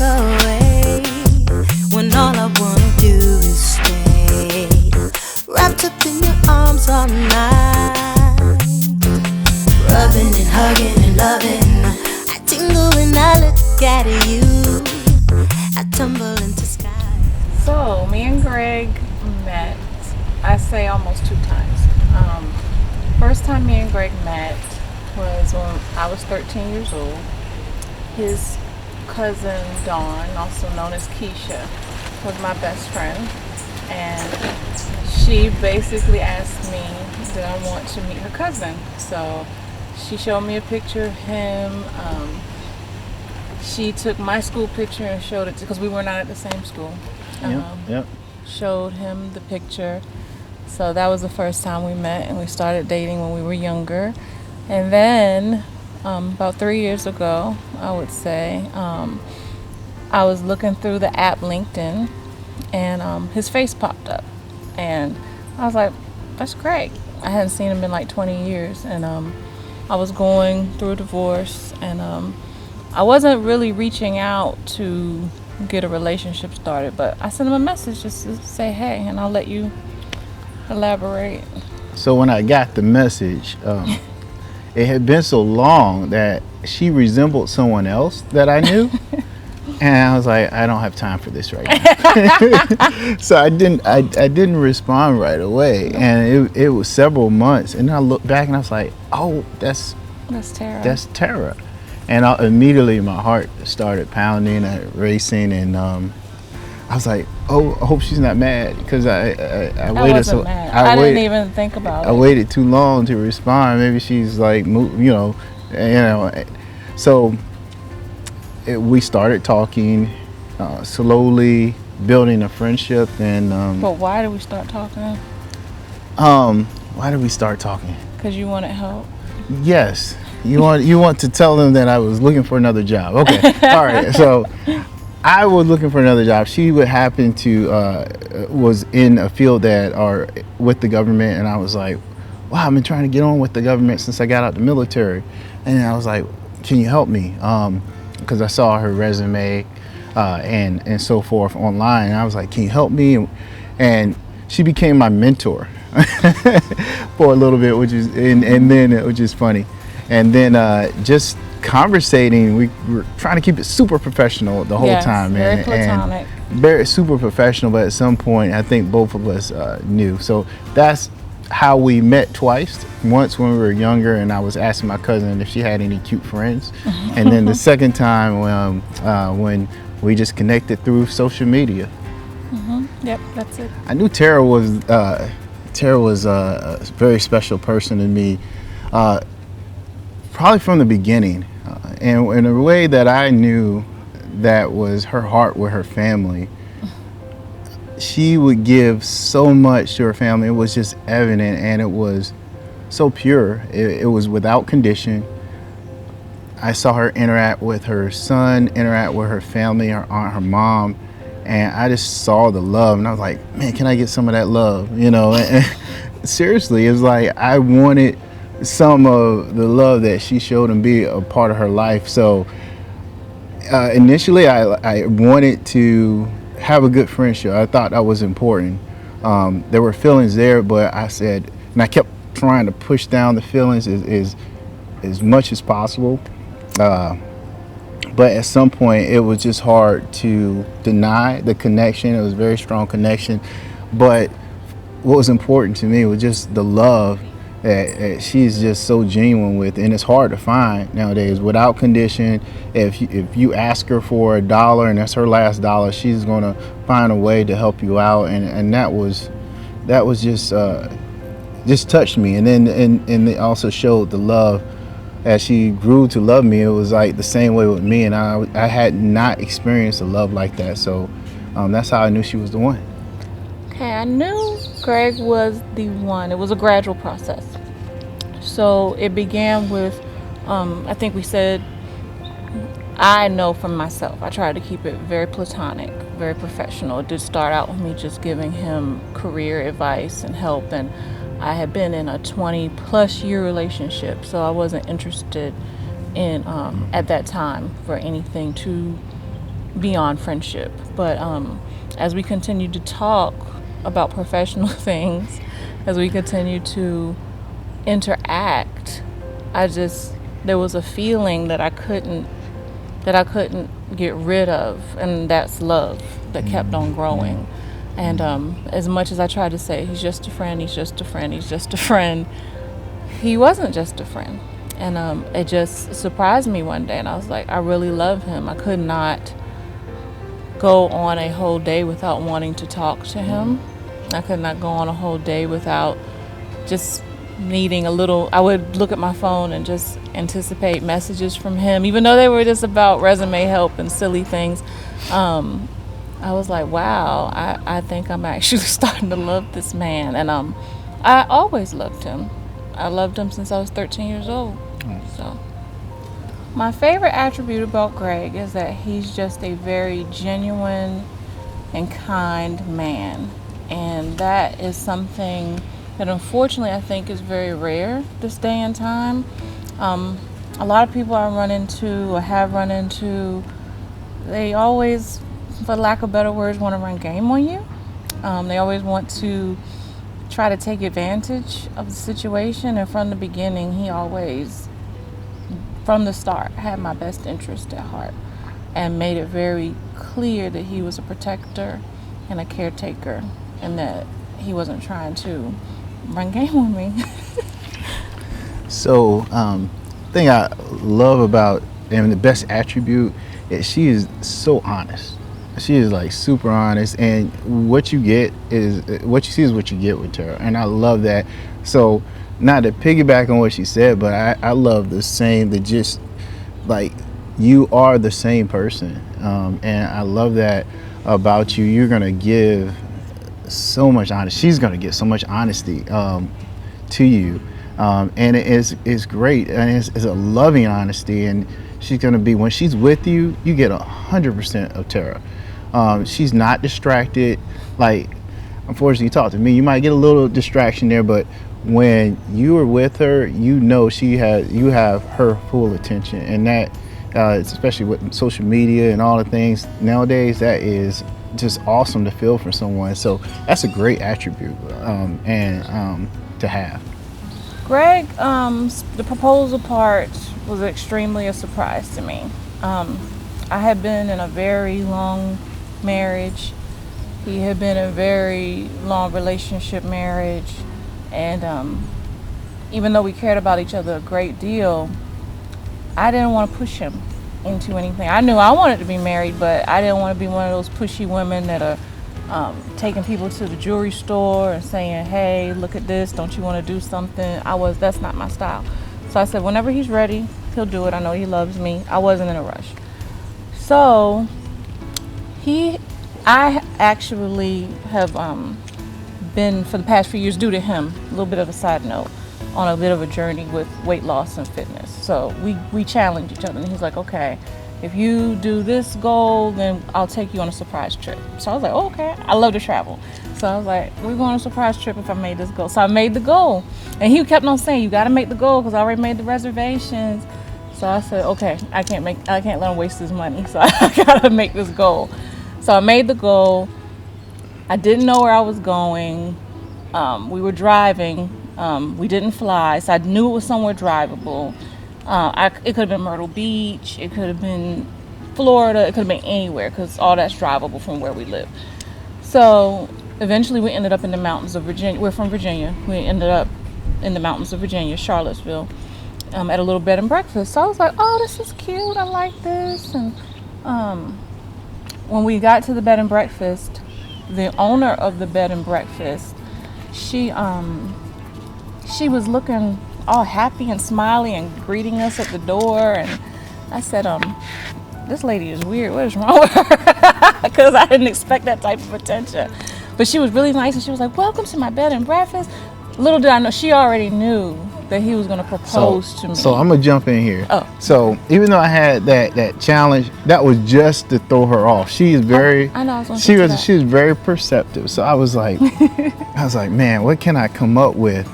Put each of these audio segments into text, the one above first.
away when all I wanna do is stay wrapped up in your arms all night, rubbing and hugging and loving. I tingle when I look at you. I tumble into sky. So me and Greg met, I say almost 2 times. First time me and Greg met was when I was 13 years old. His cousin Dawn, also known as Keisha, was my best friend, and she basically asked me did I want to meet her cousin. So she showed me a picture of him. She took my school picture and showed it because we were not at the same school. Yep. Showed him the picture. So that was the first time we met, and we started dating when we were younger. And then about 3 years ago, I would say, I was looking through the app LinkedIn, and his face popped up. And I was like, that's great. I hadn't seen him in like 20 years. And I was going through a divorce, and I wasn't really reaching out to get a relationship started, but I sent him a message just to say hey, and I'll let you elaborate. So when I got the message, it had been so long that she resembled someone else that I knew. And I was like, I don't have time for this right now. So I didn't respond right away. And it was several months. And then I looked back and I was like, oh, that's Tara. That's Tara. And immediately my heart started pounding and racing. And I was like, oh, I hope she's not mad, because I waited wasn't mad. I didn't even think about it. I waited too long to respond. Maybe she's like, So we started talking, slowly building a friendship. And But why did we start talking? why did we start talking? Because you wanted help. Yes. You want to tell them that I was looking for another job. Okay. All right. So I was looking for another job. She would happen to was in a field that are with the government, and I was like, wow, I've been trying to get on with the government since I got out the military. And I was like, can you help me? Because I saw her resume and so forth online, and I was like, can you help me? And she became my mentor for a little bit, which is funny. And then just conversating, we were trying to keep it super professional the whole time, man. Very platonic. And very super professional, but at some point I think both of us knew. So that's how we met twice. Once when we were younger, and I was asking my cousin if she had any cute friends. And then the second time when we just connected through social media. Yep, that's it. I knew Tara was a very special person to me, probably from the beginning. And in a way that I knew that was her heart with her family. She would give so much to her family. It was just evident, and it was so pure. It was without condition. I saw her interact with her son, interact with her family, her aunt, her mom, and I just saw the love, and I was like, man, can I get some of that love? And seriously, it was like I wanted some of the love that she showed and be a part of her life. So initially I wanted to have a good friendship. I thought that was important. There were feelings there, but I said, and I kept trying to push down the feelings as much as possible. But at some point it was just hard to deny the connection. It was a very strong connection. But what was important to me was just the love that she's just so genuine with, and it's hard to find nowadays. Without condition, if you ask her for $1 and that's her last dollar, she's gonna find a way to help you out, and that was just touched me. And then and it also showed the love as she grew to love me. It was like the same way with me, and I had not experienced a love like that. So that's how I knew she was the one. Okay, I knew Greg was the one. It was a gradual process. So it began with, I think we said, I know from myself, I tried to keep it very platonic, very professional. It did start out with me just giving him career advice and help, and I had been in a 20-plus year relationship, so I wasn't interested in, at that time, for anything too beyond friendship. But as we continued to talk about professional things, as we continued to interact, there was a feeling that I couldn't get rid of, and that's love that kept on growing. And as much as I tried to say, he's just a friend, he's just a friend, he's just a friend, he wasn't just a friend. And it just surprised me one day, and I was like, I really love him. I could not go on a whole day without wanting to talk to him. I could not go on a whole day without just needing a little. I would look at my phone and just anticipate messages from him, even though they were just about resume help and silly things. I was like, wow, I think I'm actually starting to love this man. And I always loved him. I loved him since I was 13 years old. So my favorite attribute about Greg is that he's just a very genuine and kind man. And that is something that unfortunately I think is very rare this day and time. A lot of people I run into or have run into, they always, for lack of better words, want to run game on you. They always want to try to take advantage of the situation, and from the beginning, he always, from the start, had my best interest at heart and made it very clear that he was a protector and a caretaker, and that he wasn't trying to run game on me. So, thing I love about, and the best attribute, is she is so honest. She is like super honest, and what you get is what you see is what you get with Tara, and I love that. So, not to piggyback on what she said, but I love the same, that just like you are the same person, and I love that about you. You're gonna give so much honesty. She's gonna give so much honesty to you, and it's great, and it's a loving honesty, and she's gonna be, when she's with you, you get 100% of Tara. She's not distracted. Like, unfortunately, you talk to me, you might get a little distraction there, but when you are with her, you know you have her full attention, and that, especially with social media and all the things nowadays, that is just awesome to feel from someone. So that's a great attribute, and to have. Greg, the proposal part was extremely a surprise to me. I had been in a very long marriage. He had been in a very long relationship marriage, and even though we cared about each other a great deal, I didn't want to push him into anything. I knew I wanted to be married, but I didn't want to be one of those pushy women that are taking people to the jewelry store and saying, hey, look at this, don't you want to do something? That's not my style. So I said, whenever he's ready, he'll do it. I know he loves me. I wasn't in a rush. So I actually have been, for the past few years, due to him, a little bit of a side note, on a bit of a journey with weight loss and fitness. So we challenge each other, and he's like, okay, if you do this goal, then I'll take you on a surprise trip. So I was like, oh, okay, I love to travel. So I was like, we're going on a surprise trip if I made this goal. So I made the goal, and he kept on saying, you got to make the goal because I already made the reservations. So I said, okay, I can't let him waste his money, so I gotta make this goal. So I made the goal. I didn't know where I was going. We were driving. We didn't fly, so I knew it was somewhere drivable. It could have been Myrtle Beach. It could have been Florida. It could have been anywhere, because all that's drivable from where we live. So eventually we ended up in the mountains of Virginia. We're from Virginia. We ended up in the mountains of Virginia, Charlottesville, at a little bed and breakfast. So I was like, oh, this is cute. I like this. And when we got to the bed and breakfast, the owner of the bed and breakfast, she was looking all happy and smiley and greeting us at the door. And I said, this lady is weird. What is wrong with her? Because I didn't expect that type of attention. But she was really nice, and she was like, welcome to my bed and breakfast. Little did I know, she already knew that he was going to propose to me. So I'm going to jump in here. Oh. So even though I had that challenge, that was just to throw her off. She is very, I know, I was gonna she say was, that. she was very perceptive. So I was like, man, what can I come up with?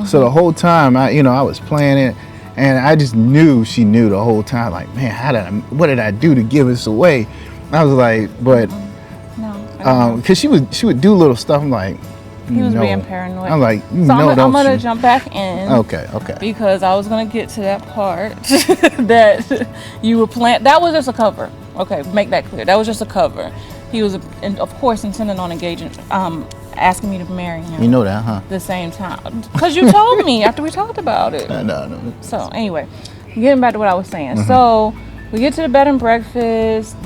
So the whole time I was planning, and I just knew she knew the whole time, like, man, what did I do to give this away? I was like, but No. because she would do little stuff. I'm like, He was no. being paranoid. I'm like, So I'm don't gonna you? jump back in. Okay. Because I was gonna get to that part that you were plan. That was just a cover. Okay, make that clear. That was just a cover. He was, of course, intending on engaging, asking me to marry him. You know that, huh? The same time, because you told me after we talked about it. No. So anyway, getting back to what I was saying. So we get to the bed and breakfast.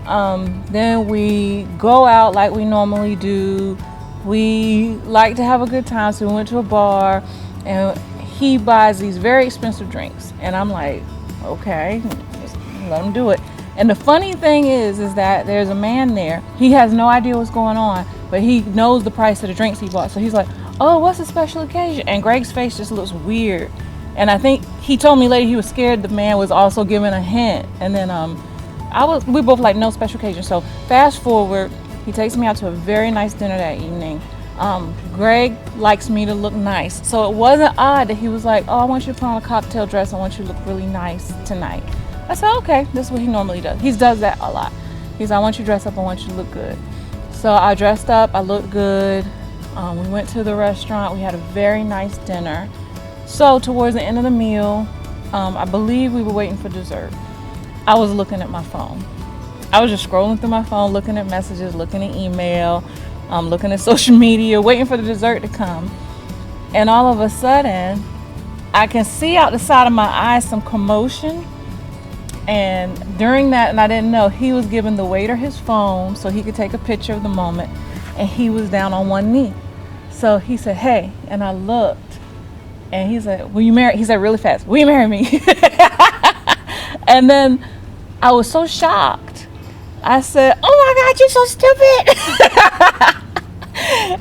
Then we go out like we normally do. We like to have a good time, so we went to a bar, and he buys these very expensive drinks, and I'm like, okay, just let him do it. And the funny thing is that there's a man there. He has no idea what's going on, but he knows the price of the drinks he bought. So he's like, oh, what's the special occasion? And Greg's face just looks weird. And I think he told me later he was scared the man was also giving a hint. And then we both like, no special occasion. So fast forward, he takes me out to a very nice dinner that evening. Greg likes me to look nice. So it wasn't odd that he was like, oh, I want you to put on a cocktail dress. I want you to look really nice tonight. I said, okay, this is what he normally does. He does that a lot. He's like, I want you to dress up. I want you to look good. So I dressed up. I looked good. We went to the restaurant. We had a very nice dinner. So towards the end of the meal, I believe we were waiting for dessert. I was looking at my phone. I was just scrolling through my phone, looking at messages, looking at email, looking at social media, waiting for the dessert to come. And all of a sudden, I can see out the side of my eyes some commotion. And during that, and I didn't know, he was giving the waiter his phone so he could take a picture of the moment. And he was down on one knee. So he said, hey, and I looked. And he said, will you marry? He said really fast, will you marry me? And then I was so shocked. I said, oh my God, you're so stupid.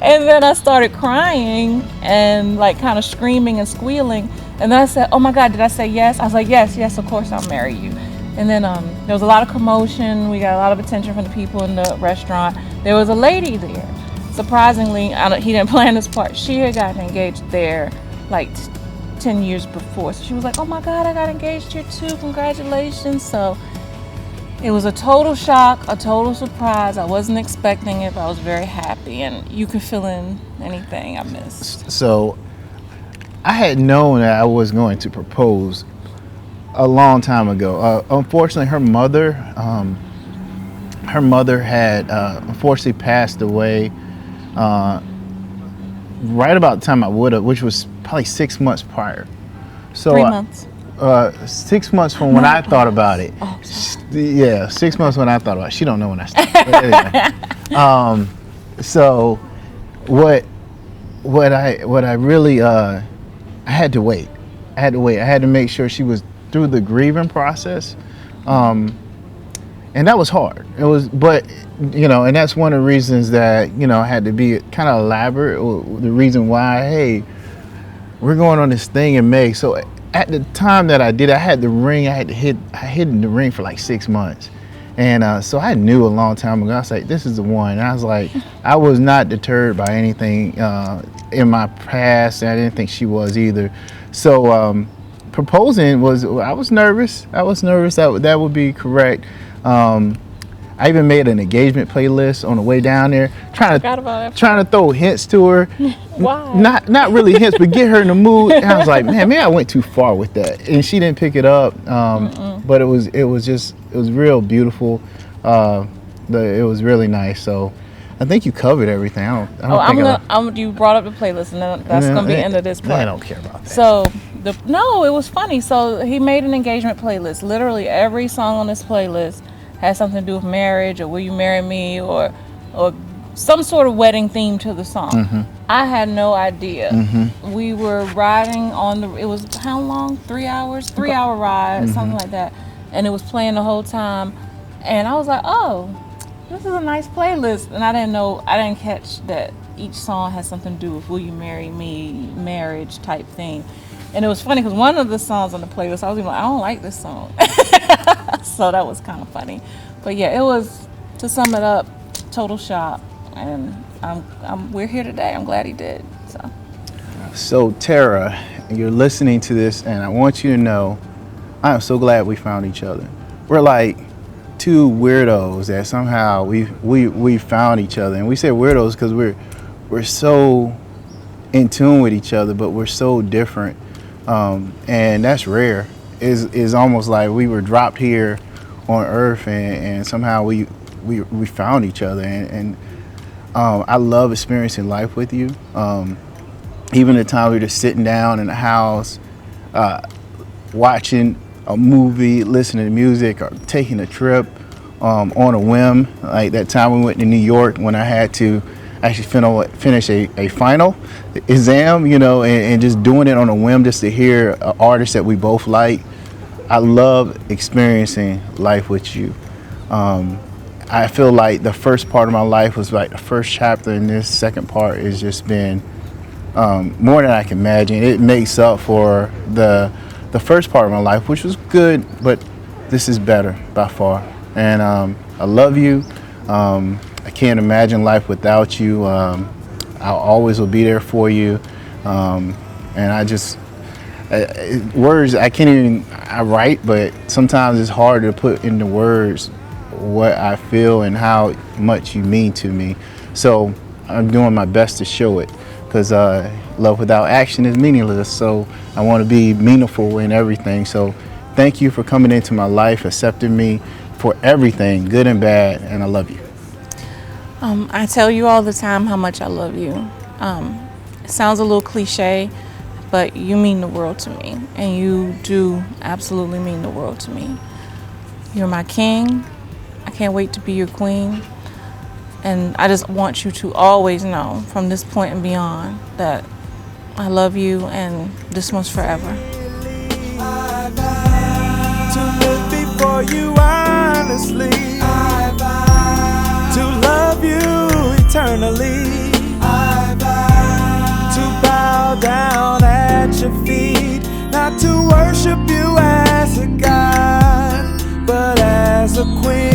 And then I started crying and like kind of screaming and squealing. And then I said, oh my God, did I say yes? I was like, yes, of course I'll marry you. And then there was a lot of commotion. We got a lot of attention from the people in the restaurant. There was a lady there. Surprisingly, he didn't plan this part. She had gotten engaged there like 10 years before. So she was like, oh my God, I got engaged here too. Congratulations. So it was a total shock, a total surprise. I wasn't expecting it, but I was very happy. And you could fill in anything I missed. So I had known that I was going to propose a long time ago. Unfortunately, her mother had unfortunately passed away right about the time I would have, which was probably 6 months prior. So 3 months. 6 months from when I thought about it. Oh, sorry. Yeah, 6 months when I thought about it. She don't know when I started. But anyway. So what I really I had to wait. I had to make sure she was through the grieving process. And that was hard. It was, but and that's one of the reasons that I had to be kind of elaborate. The reason why, hey, we're going on this thing in May. So at the time that I did, I had the ring. I hid the ring for like 6 months, and so I knew a long time ago. I was like, this is the one. And I was like, I was not deterred by anything in my past. And I didn't think she was either. So proposing I was nervous. That would be correct. I even made an engagement playlist on the way down there, trying to throw hints to her. Why? Not really hints, but get her in the mood. And I was like, man, maybe I went too far with that, and she didn't pick it up. But it was real beautiful. It was really nice. So I think you covered everything. You brought up the playlist, and that's gonna be the end of this part. I don't care about that. So it was funny. So he made an engagement playlist. Literally every song on this playlist has something to do with marriage, or will you marry me, or some sort of wedding theme to the song. Mm-hmm. I had no idea. Mm-hmm. We were riding it was how long? 3 hours? 3 hour ride, mm-hmm. something like that. And it was playing the whole time. And I was like, oh, this is a nice playlist. And I didn't catch that each song has something to do with will you marry me, marriage type thing. And it was funny because one of the songs on the playlist, I was even like, I don't like this song. So that was kind of funny. But yeah, it was, to sum it up, total shock. And we're here today. I'm glad he did. So Tara, you're listening to this, and I want you to know I am so glad we found each other. We're like two weirdos that somehow we found each other, and we say weirdos because we're so in tune with each other, but we're so different, and that's rare. Is almost like we were dropped here on Earth, and somehow we found each other, and I love experiencing life with you. Even the time we're just sitting down in the house, watching a movie, listening to music, or taking a trip on a whim. Like that time we went to New York when I had to actually finish a final exam, and just doing it on a whim just to hear an artist that we both like. I love experiencing life with you. I feel like the first part of my life was like the first chapter, and this second part has just been more than I can imagine. It makes up for the first part of my life, which was good, but this is better by far. And I love you. I can't imagine life without you. I always will be there for you. And I just, words, I write, but sometimes it's hard to put into words what I feel and how much you mean to me. So I'm doing my best to show it, because love without action is meaningless. So I want to be meaningful in everything. So thank you for coming into my life, accepting me for everything, good and bad, and I love you. I tell you all the time how much I love you. It sounds a little cliche, but you mean the world to me, and you do absolutely mean the world to me. You're my king. I can't wait to be your queen. And I just want you to always know from this point and beyond that I love you, and this one's forever. To live before you honestly, to love you eternally, to bow down at your feet, not to worship you as a god, but as a queen.